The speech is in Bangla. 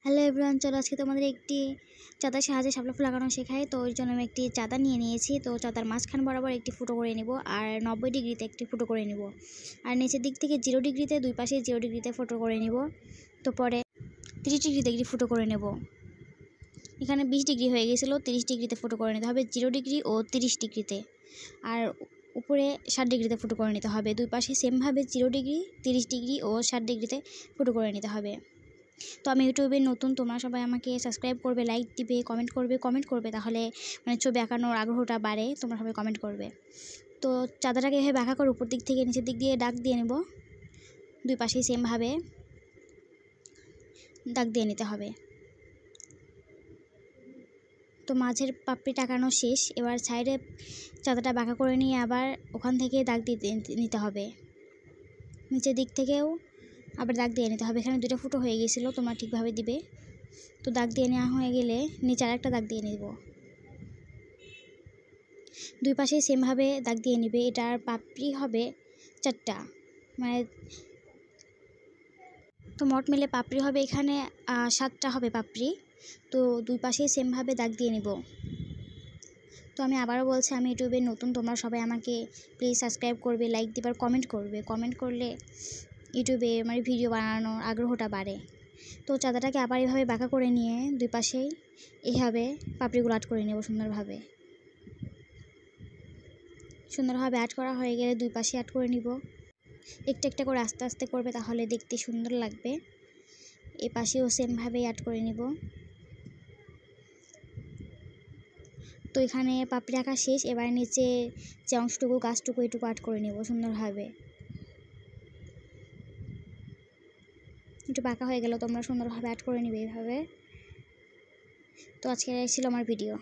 হ্যালো এভরিওয়ান, চলো আজকে তোমাদের একটি চাঁদার সাহায্যে শাপলা ফুল লাগানো শেখাই। তো ওই জন্য আমি একটি চাঁদা নিয়ে নিয়েছি। তো চাঁদার মাঝখান বরাবর একটি ফুটো করে নিব, আর 90 ডিগ্রিতে একটি ফুটো করে নিব, আর নিচের দিক থেকে 0 ডিগ্রিতে, দুই পাশে 0 ডিগ্রিতে ফুটো করে নিব। তো পরে 30 ডিগ্রিতে একটি ফুটো করে নেব। এখানে 20 ডিগ্রি হয়ে গেছিলো, 30 ডিগ্রিতে ফুটো করে নিতে হবে, 0 ডিগ্রি ও 30 ডিগ্রিতে। আর উপরে 60 ডিগ্রিতে ফুটো করে নিতে হবে। দুই পাশে সেমভাবে 0 ডিগ্রি, 30 ডিগ্রি ও 60 ডিগ্রিতে ফুটো করে নিতে হবে। তো আমি ইউটিউবে নতুন, তোমরা সবাই আমাকে সাবস্ক্রাইব করবে, লাইক দিবে, কমেন্ট করবে, তাহলে মানে ছবি আঁকানোর আগ্রহটা বাড়ে। তোমরা সবাই কমেন্ট করবে। তো চাঁদাটাকে এভাবে আঁকা করে উপর দিক থেকে নিচের দিক দিয়ে দাগ দিয়ে নেব। দুই পাশেই সেমভাবে দাগ দিয়ে নিতে হবে। তো মাঝের পাপড়িটা আঁকানো শেষ। এবার সাইডে চাঁদাটা বাঁকা করে নিয়ে আবার ওখান থেকে দাগ দিয়ে নিতে হবে। নিচের দিক থেকেও আবার দাগ দিয়ে নিতে হবে। এখানে দুটো ফুটো হয়ে গেছিলো, তোমরা ঠিকভাবে দিবে। তো দাগ দিয়ে নেওয়া হয়ে গেলে নিচে আরেকটা দাগ দিয়ে নেব। দুই পাশে সেমভাবে দাগ দিয়ে নেবে। এটার পাপড়ি হবে 4টা, মানে তো মোট মিলে পাপড়ি হবে এখানে 7টা হবে পাপড়ি। তো দুই পাশে সেমভাবে দাগ দিয়ে নেব। তো আমি আবারও বলছি, আমি ইউটিউবে নতুন, তোমরা সবাই আমাকে প্লিজ সাবস্ক্রাইব করবে, লাইক দিবে, আর কমেন্ট করলে ইউটিউবে মানে ভিডিও বানানোর আগ্রহটা বাড়ে। তো চাঁদাটাকে আবার এভাবে বাঁকা করে নিয়ে দুই পাশেই এভাবে পাপড়িগুলো আট করে নেব সুন্দরভাবে। আট করা হয়ে গেলে দুই পাশে আট করে নিব। একটা একটা করে আস্তে আস্তে করবে, তাহলে দেখতে সুন্দর লাগবে। এ পাশেও সেমভাবেই আট করে নিব। তো এখানে পাপড়ি আঁকা শেষ। এবার নিচে যে অংশটুকু, গাছটুকু, এটুকু আট করে নেব সুন্দরভাবে। একটু বাঁকা হয়ে গেল, তোমরা সুন্দরভাবে আট করে নিবে এইভাবে। তো আজকে ছিল আমার ভিডিও।